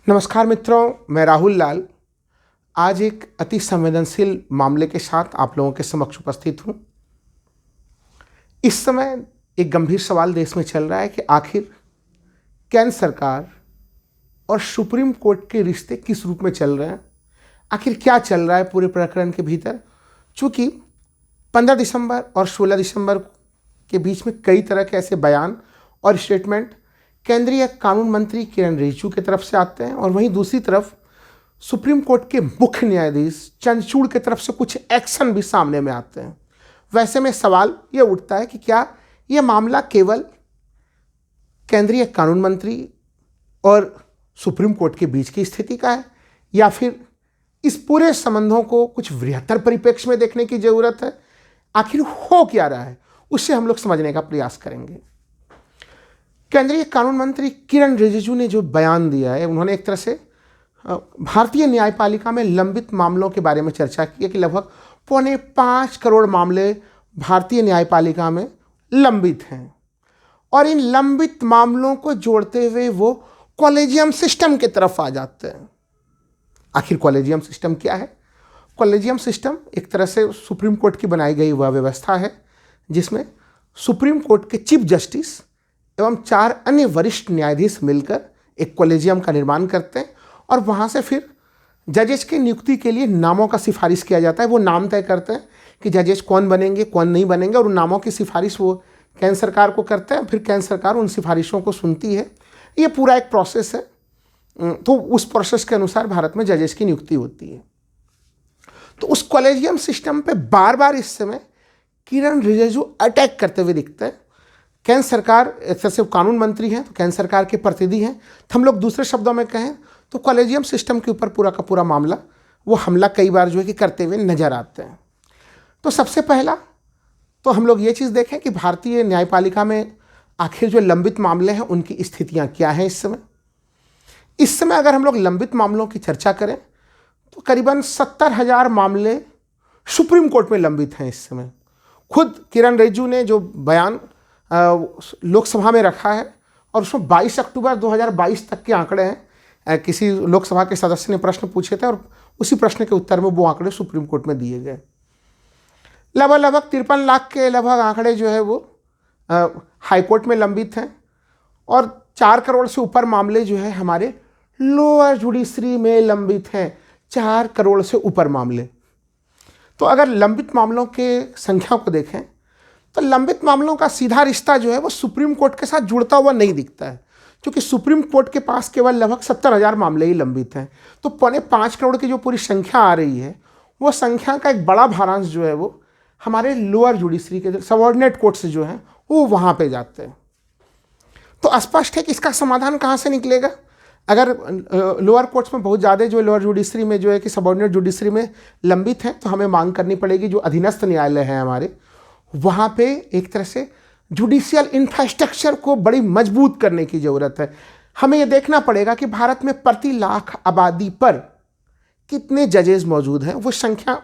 नमस्कार मित्रों, मैं राहुल लाल आज एक अति संवेदनशील मामले के साथ आप लोगों के समक्ष उपस्थित हूँ। इस समय एक गंभीर सवाल देश में चल रहा है कि आखिर केंद्र सरकार और सुप्रीम कोर्ट के रिश्ते किस रूप में चल रहे हैं, आखिर क्या चल रहा है पूरे प्रकरण के भीतर। चूँकि 15 दिसंबर और 16 दिसंबर के बीच में कई तरह के ऐसे बयान और स्टेटमेंट केंद्रीय कानून मंत्री किरण रिजिजू की तरफ से आते हैं और वहीं दूसरी तरफ सुप्रीम कोर्ट के मुख्य न्यायाधीश चंद्रचूड़ की तरफ से कुछ एक्शन भी सामने में आते हैं। वैसे में सवाल ये उठता है कि क्या ये मामला केवल केंद्रीय कानून मंत्री और सुप्रीम कोर्ट के बीच की स्थिति का है या फिर इस पूरे संबंधों को कुछ बृहत्तर परिप्रेक्ष्य में देखने की जरूरत है। आखिर हो क्या रहा है उससे हम लोग समझने का प्रयास करेंगे। केंद्रीय कानून मंत्री किरण रिजिजू ने जो बयान दिया है, उन्होंने एक तरह से भारतीय न्यायपालिका में लंबित मामलों के बारे में चर्चा की है कि लगभग 4.25 करोड़ मामले भारतीय न्यायपालिका में लंबित हैं और इन लंबित मामलों को जोड़ते हुए वो कॉलेजियम सिस्टम की तरफ आ जाते हैं। आखिर कॉलेजियम सिस्टम क्या है? कॉलेजियम सिस्टम एक तरह से सुप्रीम कोर्ट की बनाई गई वह व्यवस्था है जिसमें सुप्रीम कोर्ट के चीफ जस्टिस एवं 4 अन्य वरिष्ठ न्यायाधीश मिलकर एक कॉलेजियम का निर्माण करते हैं और वहाँ से फिर जजेस की नियुक्ति के लिए नामों का सिफारिश किया जाता है। वो नाम तय करते हैं कि जजेस कौन बनेंगे कौन नहीं बनेंगे और उन नामों की सिफारिश वो केंद्र सरकार को करते हैं। फिर केंद्र सरकार उन सिफारिशों को सुनती है। ये पूरा एक प्रोसेस है। तो उस प्रोसेस के अनुसार भारत में जजेस की नियुक्ति होती है। तो उस कॉलेजियम सिस्टम पे बार बार इस समय किरण रिजिजू अटैक करते हुए दिखते हैं। केंद्र सरकार एक तरह से कानून मंत्री हैं तो केंद्र सरकार के प्रतिनिधि हैं, तो हम लोग दूसरे शब्दों में कहें तो कॉलेजियम सिस्टम के ऊपर पूरा का पूरा मामला वो हमला कई बार जो है कि करते हुए नजर आते हैं। तो सबसे पहला तो हम लोग ये चीज़ देखें कि भारतीय न्यायपालिका में आखिर जो लंबित मामले हैं उनकी स्थितियाँ क्या हैं इस समय। इस समय अगर हम लोग लंबित मामलों की चर्चा करें तो करीबन 70,000 मामले सुप्रीम कोर्ट में लंबित हैं इस समय। खुद किरण रिजिजू ने जो बयान लोकसभा में रखा है और उसमें 22 अक्टूबर 2022 तक के आंकड़े हैं। किसी लोकसभा के सदस्य ने प्रश्न पूछे थे और उसी प्रश्न के उत्तर में वो आंकड़े सुप्रीम कोर्ट में दिए गए। लगभग 53 लाख के लगभग आंकड़े जो है वो हाईकोर्ट में लंबित हैं और 4 करोड़ से ऊपर मामले जो है हमारे लोअर जुडिशरी में लंबित हैं। 4 करोड़ से ऊपर मामले। तो अगर लंबित मामलों के संख्या को देखें तो लंबित मामलों का सीधा रिश्ता जो है वो सुप्रीम कोर्ट के साथ जुड़ता हुआ नहीं दिखता है, क्योंकि सुप्रीम कोर्ट के पास केवल लगभग 70,000 मामले ही लंबित हैं। तो 5.25 करोड़ की जो पूरी संख्या आ रही है वो संख्या का एक बड़ा भारांश जो है वो हमारे लोअर जुडिशरी के सबऑर्डिनेट कोर्ट्स जो हैं वो वहाँ पे जाते हैं। तो स्पष्ट है कि इसका समाधान कहाँ से निकलेगा। अगर लोअर कोर्ट्स में बहुत ज़्यादा जो लोअर जुडिशरी में जो है कि सबऑर्डिनेट जुडिशरी में लंबित हैं तो हमें मांग करनी पड़ेगी जो अधीनस्थ न्यायालय हैं हमारे, वहाँ पे एक तरह से जुडिशियल इंफ्रास्ट्रक्चर को बड़ी मजबूत करने की ज़रूरत है। हमें ये देखना पड़ेगा कि भारत में प्रति लाख आबादी पर कितने जजेस मौजूद हैं। वो संख्या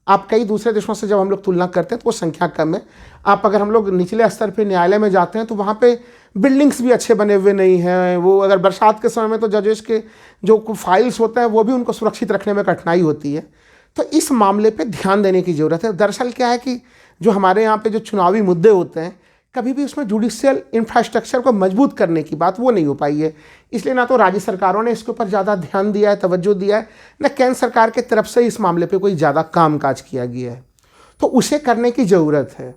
आप कई दूसरे देशों से जब हम लोग तुलना करते हैं तो वो संख्या कम है। आप अगर हम लोग निचले स्तर पे न्यायालय में जाते हैं तो वहाँ पे बिल्डिंग्स भी अच्छे बने हुए नहीं हैं। वो अगर बरसात के समय में तो जजेस के जो फाइल्स होते हैं वो भी उनको सुरक्षित रखने में कठिनाई होती है। तो इस मामले पे ध्यान देने की ज़रूरत है। दरअसल क्या है कि जो हमारे यहाँ पे जो चुनावी मुद्दे होते हैं कभी भी उसमें जुडिशियल इंफ्रास्ट्रक्चर को मजबूत करने की बात वो नहीं हो पाई है। इसलिए ना तो राज्य सरकारों ने इसके ऊपर ज़्यादा ध्यान दिया है, तवज्जो दिया है, न केंद्र सरकार के तरफ से इस मामले पे कोई ज़्यादा कामकाज किया गया है। तो उसे करने की ज़रूरत है।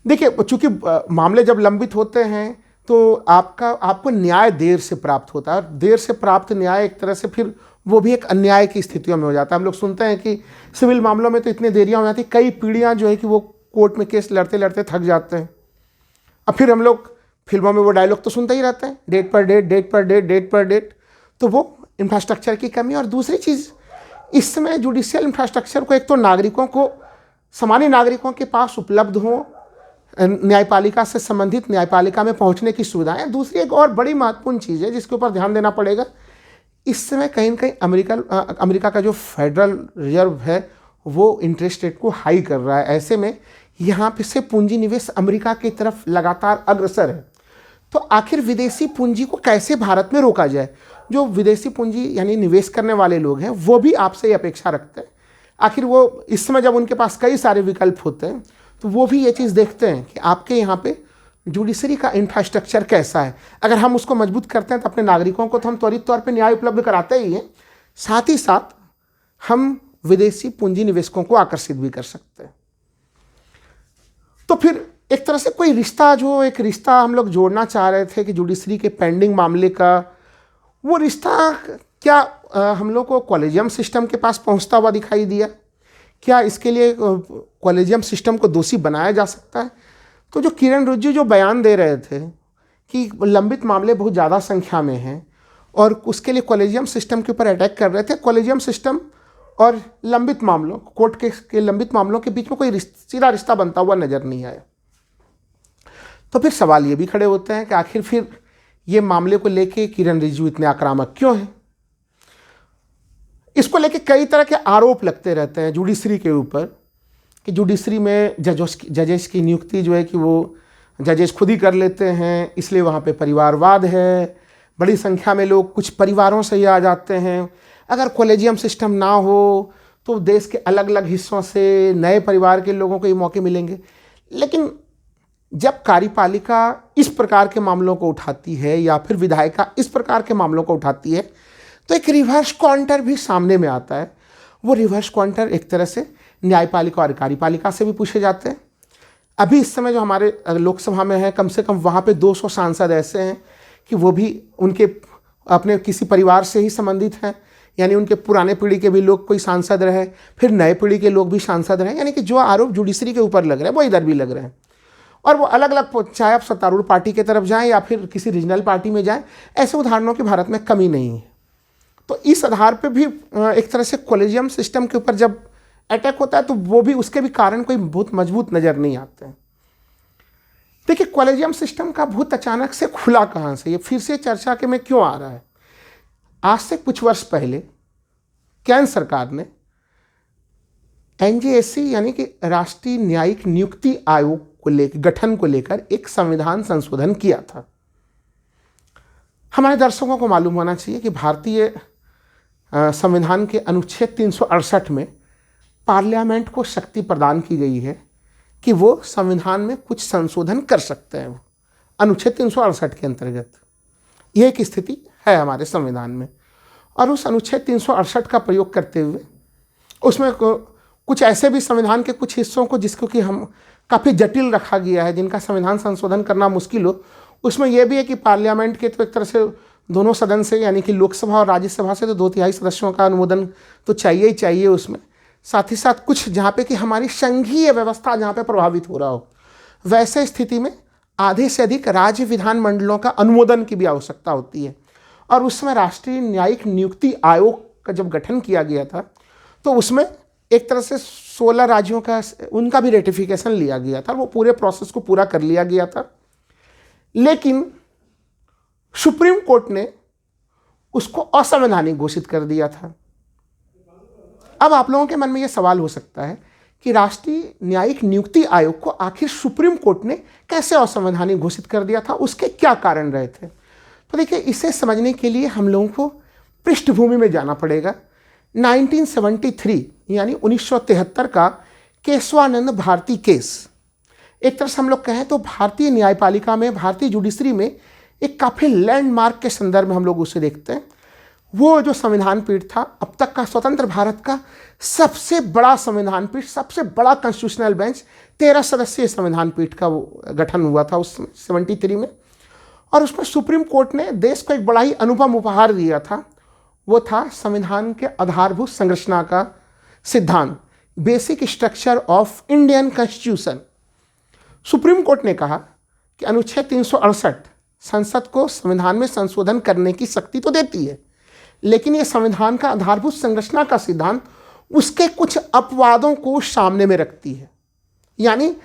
देखिए, चूँकि मामले जब लंबित होते हैं तो आपको न्याय देर से प्राप्त होता है और देर से प्राप्त न्याय एक तरह से फिर वो भी एक अन्याय की स्थितियों में हो जाता है। हम लोग सुनते हैं कि सिविल मामलों में तो इतनी देरियां हो जाती, कई पीढ़ियां जो है कि वो कोर्ट में केस लड़ते लड़ते थक जाते हैं। अब फिर हम लोग फिल्मों में वो डायलॉग तो सुनते ही रहते हैं, डेट पर डेट, डेट पर डेट, डेट पर डेट। तो वो इंफ्रास्ट्रक्चर की कमी। और दूसरी चीज़, इस समय जुडिशियल इंफ्रास्ट्रक्चर को एक तो नागरिकों को, सामान्य नागरिकों के पास उपलब्ध हो, न्यायपालिका से संबंधित न्यायपालिका में पहुँचने की सुविधाएँ। दूसरी एक और बड़ी महत्वपूर्ण चीज़ है जिसके ऊपर ध्यान देना पड़ेगा, इस समय कहीं न कहीं अमेरिका का जो फेडरल रिजर्व है वो इंटरेस्ट रेट को हाई कर रहा है। ऐसे में यहाँ पे से पूंजी निवेश अमेरिका की तरफ लगातार अग्रसर है। तो आखिर विदेशी पूंजी को कैसे भारत में रोका जाए। जो विदेशी पूंजी यानी निवेश करने वाले लोग हैं वो भी आपसे ये अपेक्षा रखते हैं। आखिर वो इस समय जब उनके पास कई सारे विकल्प होते हैं तो वो भी ये चीज़ देखते हैं कि आपके यहाँ पे जुडिशरी का इंफ्रास्ट्रक्चर कैसा है। अगर हम उसको मजबूत करते हैं तो अपने नागरिकों को तो हम त्वरित तौर पे न्याय उपलब्ध कराते ही हैं, साथ ही साथ हम विदेशी पूंजी निवेशकों को आकर्षित भी कर सकते हैं। तो फिर एक तरह से कोई रिश्ता, जो एक रिश्ता हम लोग जोड़ना चाह रहे थे कि जुडिशरी के पेंडिंग मामले का, वो रिश्ता क्या हम लोग को कॉलेजियम सिस्टम के पास पहुंचता हुआ दिखाई दिया? क्या इसके लिए कॉलेजियम सिस्टम को दोषी बनाया जा सकता है? तो जो किरण रिजिजू जो बयान दे रहे थे कि लंबित मामले बहुत ज़्यादा संख्या में हैं और उसके लिए कॉलेजियम सिस्टम के ऊपर अटैक कर रहे थे, कॉलेजियम सिस्टम और लंबित मामलों, कोर्ट के लंबित मामलों के बीच में कोई सीधा रिश्ता बनता हुआ नजर नहीं आया। तो फिर सवाल ये भी खड़े होते हैं कि आखिर फिर ये मामले को लेके किरण रिजिजू इतने आक्रामक क्यों हैं? इसको लेके कई तरह के आरोप लगते रहते हैं जुडिशरी के ऊपर कि जुडिशरी में जजेस की नियुक्ति जो है कि वो जजेस खुद ही कर लेते हैं, इसलिए वहाँ पे परिवारवाद है, बड़ी संख्या में लोग कुछ परिवारों से ही आ जाते हैं। अगर कॉलेजियम सिस्टम ना हो तो देश के अलग अलग हिस्सों से नए परिवार के लोगों को ये मौके मिलेंगे। लेकिन जब कार्यपालिका इस प्रकार के मामलों को उठाती है या फिर विधायिका इस प्रकार के मामलों को उठाती है तो एक रिवर्स काउंटर भी सामने में आता है। वो रिवर्स काउंटर एक तरह से न्यायपालिका और कार्यपालिका से भी पूछे जाते हैं। अभी इस समय जो हमारे लोकसभा में है, कम से कम वहाँ पे 200 सांसद ऐसे हैं कि वो भी उनके अपने किसी परिवार से ही संबंधित हैं, यानी उनके पुराने पीढ़ी के भी लोग कोई सांसद रहे, फिर नए पीढ़ी के लोग भी सांसद रहे, यानी कि जो आरोप जुडिशरी के ऊपर लग रहे हैं वो इधर भी लग रहे हैं। और वो अलग अलग, चाहे आप सत्तारूढ़ पार्टी की तरफ जाएं या फिर किसी रीजनल पार्टी में जाएं, ऐसे उदाहरणों की भारत में कमी नहीं है। तो इस आधार पे भी एक तरह से कॉलेजियम सिस्टम के ऊपर जब अटैक होता है तो वो भी, उसके भी कारण कोई बहुत मजबूत नज़र नहीं आते हैं। देखिए, कॉलेजियम सिस्टम का भूत अचानक से खुला कहाँ से, ये फिर से चर्चा के में क्यों आ रहा है? आज से कुछ वर्ष पहले केंद्र सरकार ने एनजेएससी यानी कि राष्ट्रीय न्यायिक नियुक्ति आयोग को लेकर, गठन को लेकर एक संविधान संशोधन किया था। हमारे दर्शकों को मालूम होना चाहिए कि भारतीय संविधान के अनुच्छेद 368 में पार्लियामेंट को शक्ति प्रदान की गई है कि वो संविधान में कुछ संशोधन कर सकते हैं। अनुच्छेद 368 के अंतर्गत ये एक स्थिति है हमारे संविधान में, और उस अनुच्छेद 368 का प्रयोग करते हुए उसमें कुछ ऐसे भी संविधान के कुछ हिस्सों को जिसको कि हम काफ़ी जटिल रखा गया है, जिनका संविधान संशोधन करना मुश्किल हो, उसमें यह भी है कि पार्लियामेंट के तो एक तरह से दोनों सदन से, यानी कि लोकसभा और राज्यसभा से तो 2/3 सदस्यों का अनुमोदन तो चाहिए ही चाहिए उसमें। साथ ही साथ कुछ जहाँ पे कि हमारी संघीय व्यवस्था जहाँ पे प्रभावित हो रहा हो, वैसे स्थिति में आधे से अधिक राज्य विधानमंडलों का अनुमोदन की भी आवश्यकता होती है। और उस समय राष्ट्रीय न्यायिक नियुक्ति आयोग का जब गठन किया गया था तो उसमें एक तरह से 16 राज्यों का उनका भी रेटिफिकेशन लिया गया था, वो पूरे प्रोसेस को पूरा कर लिया गया था। लेकिन सुप्रीम कोर्ट ने उसको असंवैधानिक घोषित कर दिया था। अब आप लोगों के मन में यह सवाल हो सकता है कि राष्ट्रीय न्यायिक नियुक्ति आयोग को आखिर सुप्रीम कोर्ट ने कैसे असंवैधानिक घोषित कर दिया था, उसके क्या कारण रहे थे? तो देखिए, इसे समझने के लिए हम लोगों को पृष्ठभूमि में जाना पड़ेगा। 1973 यानी 1973 का केशवानंद भारती केस, एक तरह से हम लोग कहें तो भारतीय न्यायपालिका में, भारतीय जुडिशरी में एक काफ़ी लैंडमार्क के संदर्भ में हम लोग उसे देखते हैं। वो जो संविधान पीठ था, अब तक का स्वतंत्र भारत का सबसे बड़ा संविधान पीठ, सबसे बड़ा कॉन्स्टिट्यूशनल बेंच, 13 सदस्यीय संविधान पीठ का वो गठन हुआ था उस 73 में। और उसमें सुप्रीम कोर्ट ने देश को एक बड़ा ही अनुपम उपहार दिया था। वो था संविधान के आधारभूत संरचना का सिद्धांत, basic structure of Indian constitution. Supreme court ने कहा कि अनुच्छेद 368 संसद को संविधान में संशोधन करने की शक्ति तो देती है, लेकिन ये संविधान का आधारभूत संरचना का सिद्धांत उसके कुछ अपवादों को सामने में रखती है। यानी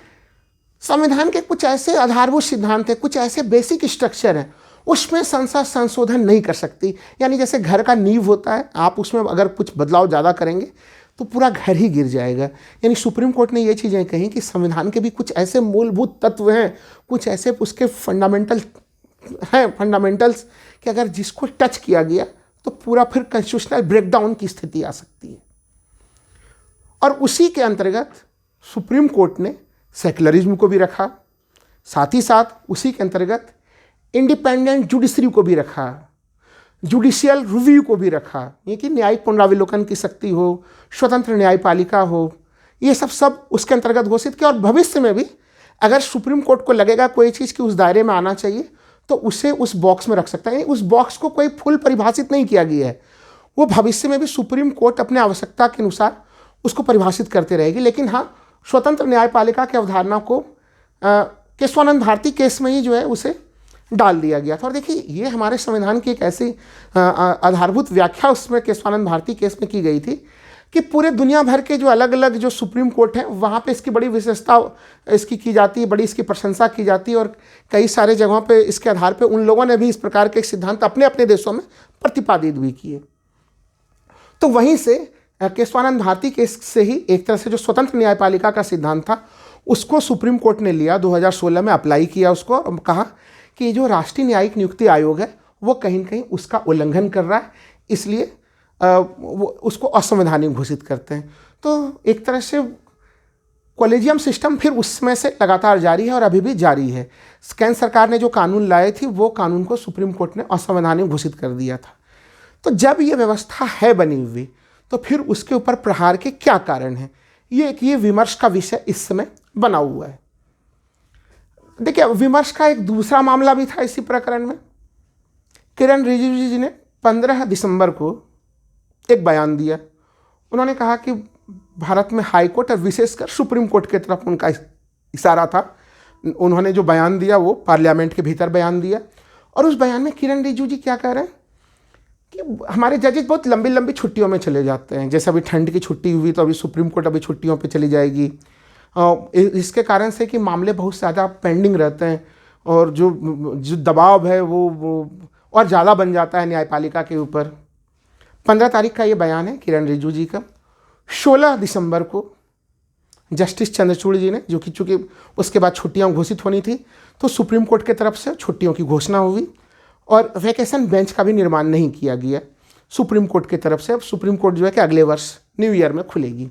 संविधान के कुछ ऐसे आधारभूत सिद्धांत हैं, कुछ ऐसे बेसिक स्ट्रक्चर हैं, उसमें संसद संशोधन नहीं कर सकती। यानी जैसे घर का नींव होता है, आप उसमें अगर कुछ बदलाव ज़्यादा करेंगे तो पूरा घर ही गिर जाएगा। यानी सुप्रीम कोर्ट ने ये चीज़ें कही कि संविधान के भी कुछ ऐसे मूलभूत तत्व हैं, कुछ ऐसे उसके फंडामेंटल्स कि अगर जिसको टच किया गया तो पूरा फिर कॉन्स्टिट्यूशनल ब्रेकडाउन की स्थिति आ सकती है। और उसी के अंतर्गत सुप्रीम कोर्ट ने सेकुलरिज्म को भी रखा, साथ ही साथ उसी के अंतर्गत इंडिपेंडेंट जुडिशरी को भी रखा, जुडिशियल रिव्यू को भी रखा, ये कि न्यायिक पुनरावलोकन की शक्ति हो, स्वतंत्र न्यायपालिका हो, ये सब उसके अंतर्गत घोषित किया। और भविष्य में भी अगर सुप्रीम कोर्ट को लगेगा कोई चीज़ कि उस दायरे में आना चाहिए तो उसे उस बॉक्स में रख सकता है। उस बॉक्स को कोई फुल परिभाषित नहीं किया गया है, वो भविष्य में भी सुप्रीम कोर्ट अपने आवश्यकता के अनुसार उसको परिभाषित करते रहेगी। लेकिन हाँ, स्वतंत्र न्यायपालिका की अवधारणा को केशवानंद भारती केस में ही जो है उसे डाल दिया गया था। और देखिए, ये हमारे संविधान की एक ऐसी आधारभूत व्याख्या उसमें केशवानंद भारती केस में की गई थी कि पूरे दुनिया भर के जो अलग अलग जो सुप्रीम कोर्ट हैं वहाँ पे इसकी बड़ी विशेषता इसकी की जाती है, बड़ी इसकी प्रशंसा की जाती है। और कई सारे जगहों पे इसके आधार पे उन लोगों ने भी इस प्रकार के सिद्धांत अपने अपने देशों में प्रतिपादित भी किए। तो वहीं से केशवानंद भारती केस से ही एक तरह से जो स्वतंत्र न्यायपालिका का सिद्धांत था उसको सुप्रीम कोर्ट ने लिया, 2016 में अप्लाई किया उसको, और कहा कि जो राष्ट्रीय न्यायिक नियुक्ति आयोग है वो कहीं न कहीं उसका उल्लंघन कर रहा है, इसलिए वो उसको असंवैधानिक घोषित करते हैं। तो एक तरह से कॉलेजियम सिस्टम फिर उसमें से लगातार जारी है और अभी भी जारी है। केंद्र सरकार ने जो कानून लाए थी वो कानून को सुप्रीम कोर्ट ने असंवैधानिक घोषित कर दिया था। तो जब ये व्यवस्था है बनी हुई तो फिर उसके ऊपर प्रहार के क्या कारण हैं, ये विमर्श का विषय इस समय बना हुआ है। देखिए, विमर्श का एक दूसरा मामला भी था इसी प्रकरण में। किरण रिजिजू जी ने 15 दिसंबर को एक बयान दिया। उन्होंने कहा कि भारत में हाई कोर्ट और विशेषकर सुप्रीम कोर्ट की तरफ उनका इशारा था। उन्होंने जो बयान दिया वो पार्लियामेंट के भीतर बयान दिया, और उस बयान में किरण रिजिजू जी क्या कह रहे हैं कि हमारे जजेस बहुत लंबी लंबी छुट्टियों में चले जाते हैं। जैसे अभी ठंड की छुट्टी हुई तो अभी सुप्रीम कोर्ट अभी छुट्टियों पे चली जाएगी। इसके कारण से कि मामले बहुत ज़्यादा पेंडिंग रहते हैं और जो दबाव है वो और ज़्यादा बन जाता है न्यायपालिका के ऊपर। 15 तारीख का ये बयान है किरण रिजिजू जी का। 16 दिसंबर को जस्टिस चंद्रचूड़ जी ने, जो कि चूँकि उसके बाद छुट्टियाँ घोषित होनी थी, तो सुप्रीम कोर्ट की तरफ से छुट्टियों की घोषणा हुई और वैकेशन बेंच का भी निर्माण नहीं किया गया सुप्रीम कोर्ट की तरफ से। अब सुप्रीम कोर्ट जो है कि अगले वर्ष न्यू ईयर में खुलेगी।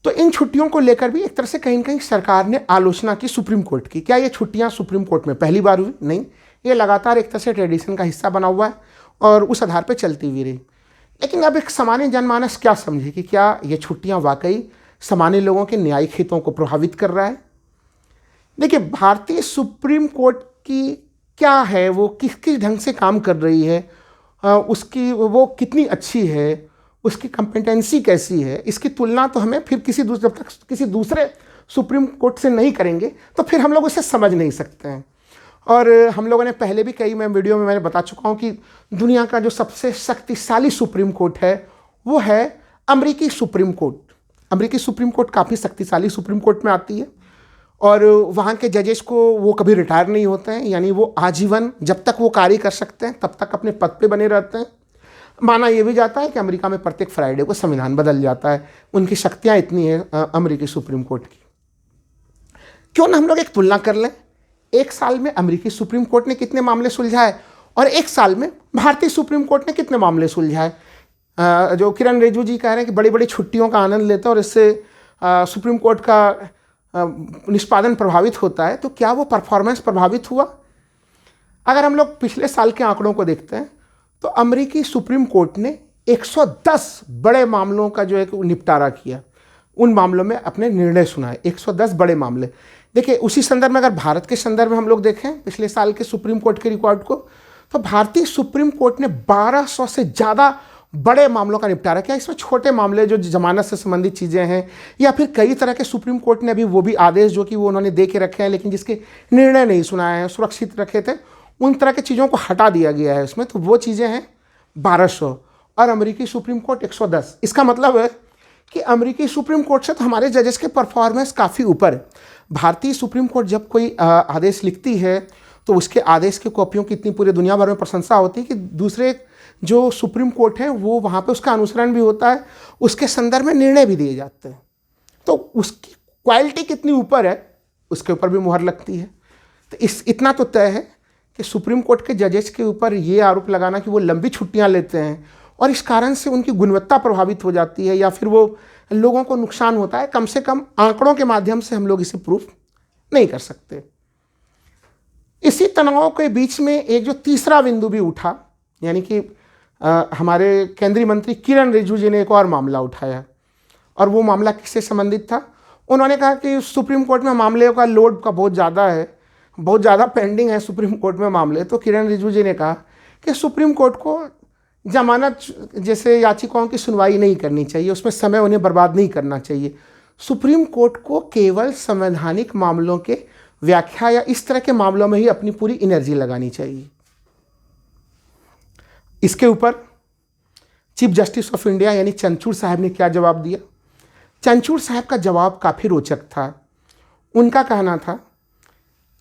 तो इन छुट्टियों को लेकर भी एक तरह से कहीं न कहीं सरकार ने आलोचना की सुप्रीम कोर्ट की। क्या ये छुट्टियां सुप्रीम कोर्ट में पहली बार हुई? नहीं, ये लगातार एक तरह से ट्रेडिशन का हिस्सा बना हुआ है और उस आधार पर चलती हुई रही। लेकिन अब एक सामान्य जनमानस क्या समझे कि क्या ये छुट्टियां वाकई सामान्य लोगों के न्यायिक हितों को प्रभावित कर रहा है? देखिए, भारतीय सुप्रीम कोर्ट की क्या है, वो किस किस ढंग से काम कर रही है, उसकी वो कितनी अच्छी है, उसकी कॉम्पिटेंसी कैसी है, इसकी तुलना तो हमें फिर जब तक किसी दूसरे सुप्रीम कोर्ट से नहीं करेंगे तो फिर हम लोग उसे समझ नहीं सकते हैं। और हम लोगों ने पहले भी कई वीडियो में मैंने बता चुका हूँ कि दुनिया का जो सबसे शक्तिशाली सुप्रीम कोर्ट है वो है अमेरिकी सुप्रीम कोर्ट। अमेरिकी सुप्रीम कोर्ट काफ़ी शक्तिशाली सुप्रीम कोर्ट में आती है और वहाँ के जजेस को वो कभी रिटायर नहीं होते हैं, यानी वो आजीवन जब तक वो कार्य कर सकते हैं तब तक अपने पद पे बने रहते हैं। माना ये भी जाता है कि अमेरिका में प्रत्येक फ्राइडे को संविधान बदल जाता है, उनकी शक्तियाँ इतनी हैं अमेरिकी सुप्रीम कोर्ट की। क्यों ना हम लोग एक तुलना कर लें, एक साल में अमेरिकी सुप्रीम कोर्ट ने कितने मामले सुलझाए और एक साल में भारतीय सुप्रीम कोर्ट ने कितने मामले सुलझाए। जो किरण रिजिजू जी कह रहे हैं कि बड़ी बड़ी छुट्टियों का आनंद लेते हैं और इससे सुप्रीम कोर्ट का निष्पादन प्रभावित होता है, तो क्या वो परफॉर्मेंस प्रभावित हुआ? अगर हम लोग पिछले साल के आंकड़ों को देखते हैं तो अमेरिकी सुप्रीम कोर्ट ने 110 बड़े मामलों का जो है निपटारा किया, उन मामलों में अपने निर्णय सुनाए। 110 बड़े मामले। देखिए, उसी संदर्भ में अगर भारत के संदर्भ में हम लोग देखें पिछले साल के सुप्रीम कोर्ट के रिकॉर्ड को, तो भारतीय सुप्रीम कोर्ट ने 1200 से ज़्यादा बड़े मामलों का निपटारा किया। इसमें छोटे मामले जो जमानत से संबंधित चीज़ें हैं या फिर कई तरह के सुप्रीम कोर्ट ने अभी वो भी आदेश जो कि वो उन्होंने दे के रखे हैं लेकिन जिसके निर्णय नहीं सुनाए हैं, सुरक्षित रखे थे, उन तरह की चीज़ों को हटा दिया गया है इसमें। तो वो चीज़ें हैं 1200 और अमेरिकी सुप्रीम कोर्ट 110। इसका मतलब है कि अमेरिकी सुप्रीम कोर्ट से तो हमारे जजेस के परफॉर्मेंस काफ़ी ऊपर है। भारतीय सुप्रीम कोर्ट जब कोई आदेश लिखती है तो उसके आदेश की कॉपियों की इतनी पूरी दुनिया भर में प्रशंसा होती है कि दूसरे जो सुप्रीम कोर्ट है वो वहाँ पे उसका अनुसरण भी होता है, उसके संदर्भ में निर्णय भी दिए जाते हैं। तो उसकी क्वालिटी कितनी ऊपर है उसके ऊपर भी मुहर लगती है। तो इतना तो तय है कि सुप्रीम कोर्ट के जजेस के ऊपर ये आरोप लगाना कि वो लंबी छुट्टियां लेते हैं और इस कारण से उनकी गुणवत्ता प्रभावित हो जाती है या फिर वो लोगों को नुकसान होता है, कम से कम आंकड़ों के माध्यम से हम लोग इसे प्रूफ नहीं कर सकते। इसी तनाव के बीच में एक जो तीसरा बिंदु भी उठा, यानी कि हमारे केंद्रीय मंत्री किरण रिजिजू जी ने एक और मामला उठाया, और वो मामला किससे संबंधित था? उन्होंने कहा कि सुप्रीम कोर्ट में मामले का लोड का बहुत ज़्यादा है, बहुत ज़्यादा पेंडिंग है सुप्रीम कोर्ट में मामले। तो किरण रिजिजू जी ने कहा कि सुप्रीम कोर्ट को जमानत जैसे याचिकाओं की सुनवाई नहीं करनी चाहिए, उसमें समय उन्हें बर्बाद नहीं करना चाहिए। सुप्रीम कोर्ट को केवल संवैधानिक मामलों के व्याख्या या इस तरह के मामलों में ही अपनी पूरी एनर्जी लगानी चाहिए। इसके ऊपर चीफ जस्टिस ऑफ इंडिया यानी चंद्रचूड़ साहब ने क्या जवाब दिया? चंद्रचूड़ साहब का जवाब काफ़ी रोचक था। उनका कहना था,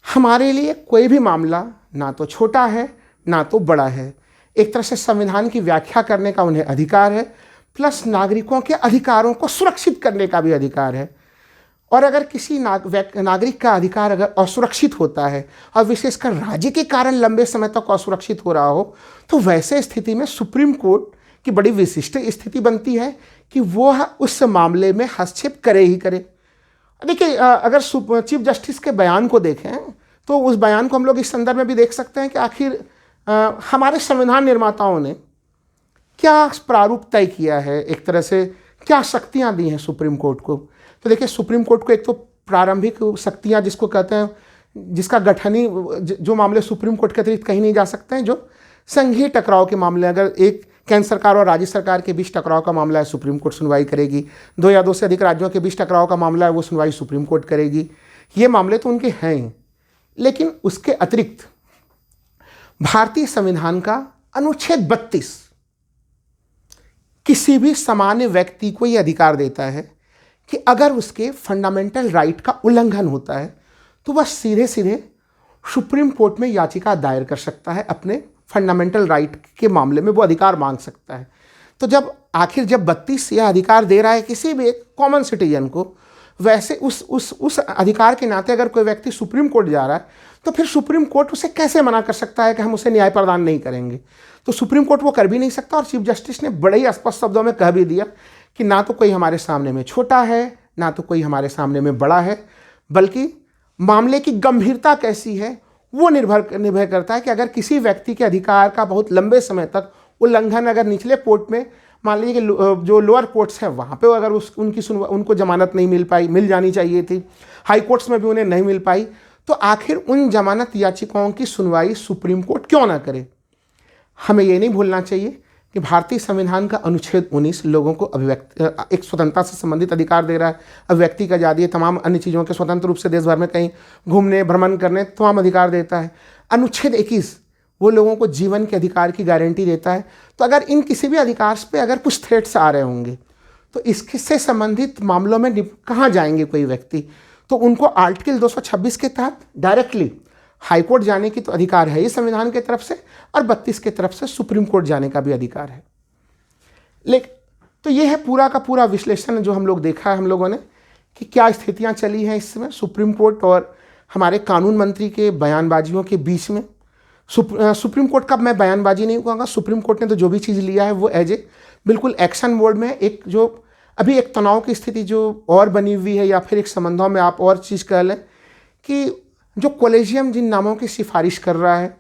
हमारे लिए कोई भी मामला ना तो छोटा है ना तो बड़ा है। एक तरह से संविधान की व्याख्या करने का उन्हें अधिकार है, प्लस नागरिकों के अधिकारों को सुरक्षित करने का भी अधिकार है। और अगर किसी नागरिक का अधिकार अगर असुरक्षित होता है और विशेषकर राज्य के कारण लंबे समय तक असुरक्षित हो रहा हो, तो वैसे स्थिति में सुप्रीम कोर्ट की बड़ी विशिष्ट स्थिति बनती है कि वो उस मामले में हस्तक्षेप करे ही करे। देखिए, अगर चीफ जस्टिस के बयान को देखें तो उस बयान को हम लोग इस संदर्भ में भी देख सकते हैं कि आखिर हमारे संविधान निर्माताओं ने क्या प्रारूप तय किया है, एक तरह से क्या शक्तियां दी हैं सुप्रीम कोर्ट को। तो देखिए, सुप्रीम कोर्ट को एक तो प्रारंभिक शक्तियां जिसको कहते हैं, जिसका गठन ही जो मामले सुप्रीम कोर्ट के अतिरिक्त कहीं नहीं जा सकते हैं, जो संघीय टकराव के मामले, अगर एक केंद्र सरकार और राज्य सरकार के बीच टकराव का मामला है, सुप्रीम कोर्ट सुनवाई करेगी। 2 या 2 से अधिक राज्यों के बीच टकराव का मामला है, वो सुनवाई सुप्रीम कोर्ट करेगी। ये मामले तो उनके हैं ही, लेकिन उसके अतिरिक्त भारतीय संविधान का अनुच्छेद 32 किसी भी सामान्य व्यक्ति को यह अधिकार देता है कि अगर उसके फंडामेंटल राइट का उल्लंघन होता है तो वह सीधे सीधे सुप्रीम कोर्ट में याचिका दायर कर सकता है, अपने फंडामेंटल राइट के मामले में वो अधिकार मांग सकता है। तो जब 32 यह अधिकार दे रहा है किसी भी एक कॉमन सिटीजन को, वैसे उस अधिकार के नाते अगर कोई व्यक्ति सुप्रीम कोर्ट जा रहा है तो फिर सुप्रीम कोर्ट उसे कैसे मना कर सकता है कि हम उसे न्याय प्रदान नहीं करेंगे? तो सुप्रीम कोर्ट वो कर भी नहीं सकता। और चीफ जस्टिस ने बड़े ही स्पष्ट शब्दों में कह भी दिया कि ना तो कोई हमारे सामने में छोटा है ना तो कोई हमारे सामने में बड़ा है, बल्कि मामले की गंभीरता कैसी है वो निर्भर करता है कि अगर किसी व्यक्ति के अधिकार का बहुत लंबे समय तक उल्लंघन अगर निचले कोर्ट में, मान लीजिए कि जो लोअर कोर्ट्स हैं वहाँ पे अगर उनको जमानत नहीं मिल जानी चाहिए थी, हाई कोर्ट्स में भी उन्हें नहीं मिल पाई, तो आखिर उन जमानत याचिकाओं की सुनवाई सुप्रीम कोर्ट क्यों ना करे? हमें ये नहीं भूलना चाहिए कि भारतीय संविधान का अनुच्छेद 19 लोगों को अभिव्यक्ति, एक स्वतंत्रता से संबंधित अधिकार दे रहा है, अभिव्यक्ति की आज़ादी, तमाम अन्य चीज़ों के स्वतंत्र रूप से देश भर में कहीं घूमने भ्रमण करने तमाम अधिकार देता है। अनुच्छेद 21 वो लोगों को जीवन के अधिकार की गारंटी देता है। तो अगर इन किसी भी अधिकार पे अगर कुछ थ्रेट्स आ रहे होंगे तो इससे संबंधित मामलों में कहाँ जाएंगे कोई व्यक्ति? तो उनको आर्टिकल 226 के तहत डायरेक्टली हाई कोर्ट जाने की तो अधिकार है ही संविधान की तरफ से, और 32 की तरफ से सुप्रीम कोर्ट जाने का भी अधिकार है। लेकिन तो ये है पूरा का पूरा विश्लेषण जो हम लोग देखा है हम लोगों ने कि क्या स्थितियां चली हैं इस समय सुप्रीम कोर्ट और हमारे कानून मंत्री के बयानबाजियों के बीच में। सुप्रीम कोर्ट का मैं बयानबाजी नहीं कहूँगा, सुप्रीम कोर्ट ने तो जो भी चीज़ लिया है वो एज ए बिल्कुल एक्शन मोड में, एक जो अभी एक तनाव की स्थिति जो और बनी हुई है, या फिर एक संबंधों में आप और चीज़ कह लें कि जो कॉलेजियम जिन नामों की सिफारिश कर रहा है,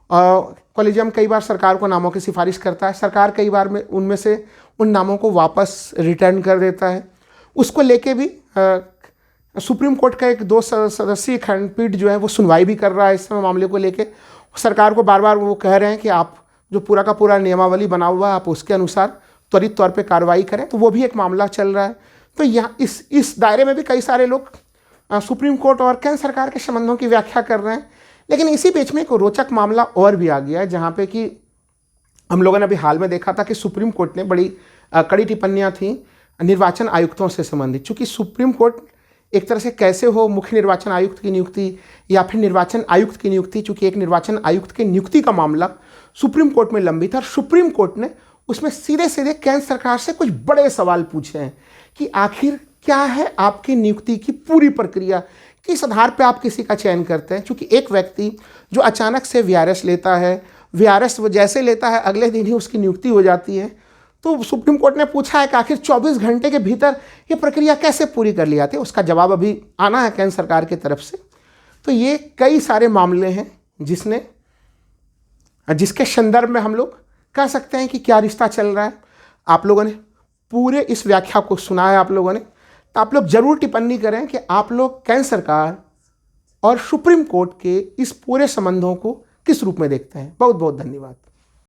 कॉलेजियम कई बार सरकार को नामों की सिफारिश करता है, सरकार कई बार में उनमें से उन नामों को वापस रिटर्न कर देता है। उसको लेके भी सुप्रीम कोर्ट का एक 2 सदस्यीय खंडपीठ जो है वो सुनवाई भी कर रहा है इस समय मामले को लेके। सरकार को बार बार वो कह रहे हैं कि आप जो पूरा का पूरा नियमावली बना हुआ है आप उसके अनुसार त्वरित तौर पे कार्रवाई करें, तो वो भी एक मामला चल रहा है। तो यहाँ इस दायरे में भी कई सारे लोग सुप्रीम कोर्ट और केंद्र सरकार के संबंधों की व्याख्या कर रहे हैं। लेकिन इसी बीच में एक रोचक मामला और भी आ गया है, जहाँ पे कि हम लोगों ने अभी हाल में देखा था कि सुप्रीम कोर्ट ने बड़ी कड़ी टिप्पणियाँ थी निर्वाचन आयुक्तों से संबंधित। चूँकि सुप्रीम कोर्ट एक तरह से कैसे हो मुख्य निर्वाचन आयुक्त की नियुक्ति या फिर निर्वाचन आयुक्त की नियुक्ति, चूँकि एक निर्वाचन आयुक्त की नियुक्ति का मामला सुप्रीम कोर्ट में लंबित था और सुप्रीम कोर्ट ने उसमें सीधे सीधे केंद्र सरकार से कुछ बड़े सवाल पूछे हैं कि आखिर क्या है आपकी नियुक्ति की पूरी प्रक्रिया, किस आधार पे आप किसी का चयन करते हैं? क्योंकि एक व्यक्ति जो अचानक से वीआरएस लेता है, वीआरएस वो जैसे लेता है अगले दिन ही उसकी नियुक्ति हो जाती है। तो सुप्रीम कोर्ट ने पूछा है कि आखिर 24 घंटे के भीतर ये प्रक्रिया कैसे पूरी कर ली जाती है? उसका जवाब अभी आना है केंद्र सरकार की तरफ से। तो ये कई सारे मामले हैं जिसके संदर्भ में हम लोग कह सकते हैं कि क्या रिश्ता चल रहा है। आप लोगों ने पूरे इस व्याख्या को सुना है आप लोगों ने, तो आप लोग जरूर टिप्पणी करें कि आप लोग केंद्र सरकार और सुप्रीम कोर्ट के इस पूरे संबंधों को किस रूप में देखते हैं। बहुत बहुत धन्यवाद।